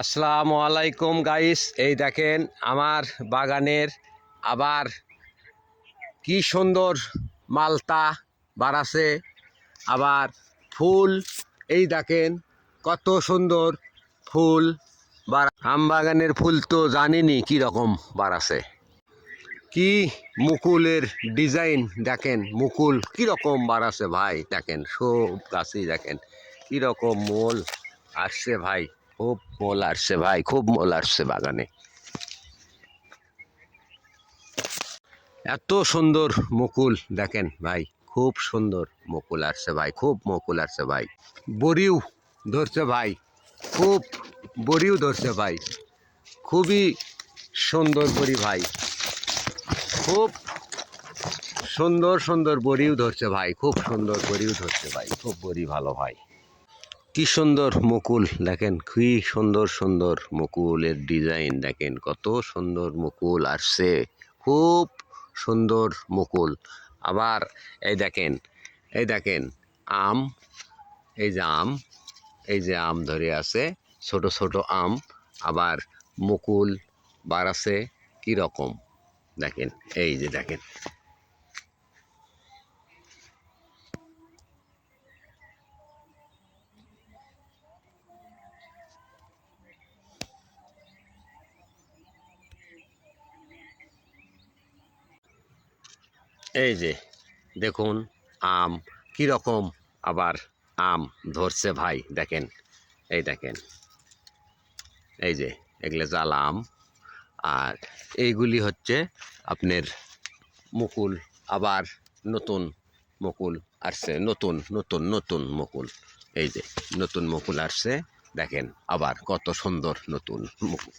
আসসালামু আলাইকুম গাইস, এই দেখেন আমার বাগানের আবার কি সুন্দর মালতা বাড়াছে। আবার ফুল, এই দেখেন কত সুন্দর ফুল আম বাগানের ফুল তো জানিনি কি রকম বাড়াছে। কি মুকুলের ডিজাইন দেখেন, মুকুল কি রকম বাড়াছে ভাই। দেখেন সব গাছই দেখেন কি রকম মোল আসছে ভাই, খুব মোল আসছে ভাই, খুব মোল আসছে বাগানে। এত সুন্দর মুকুল দেখেন ভাই, খুব সুন্দর মুকুল আসছে ভাই, খুব মুকুল আসছে ভাই। বড়িও ধরছে ভাই, খুব বড়িও ধরছে ভাই, খুবই সুন্দর বড়ি ভাই, খুব সুন্দর সুন্দর বড়িও ধরছে ভাই, খুব সুন্দর বড়িও ধরছে ভাই, খুব বড়ি ভালো ভাই। কি সুন্দর মুকুল দেখেন, কি সুন্দর সুন্দর মুকুলের ডিজাইন দেখেন, কত সুন্দর মুকুল আসছে, খুব সুন্দর মুকুল। আবার এই দেখেন, এই দেখেন আম, এই যে আম, এই যে আম ধরে আছে, ছোট ছোট আম, আবার মুকুল বাড়াছে কি রকম দেখেন, এই যে দেখেন। এই যে দেখুন আম কি রকম আবার আম ধরছে ভাই দেখেন, এই দেখেন, এই যে এগুলো জাল আম, আর এইগুলি হচ্ছে আপনার মুকুল। আবার নতুন মুকুল আসছে, নতুন নতুন নতুন মুকুল, এই যে নতুন মুকুল আসছে দেখেন, আবার কত সুন্দর নতুন মুকুল।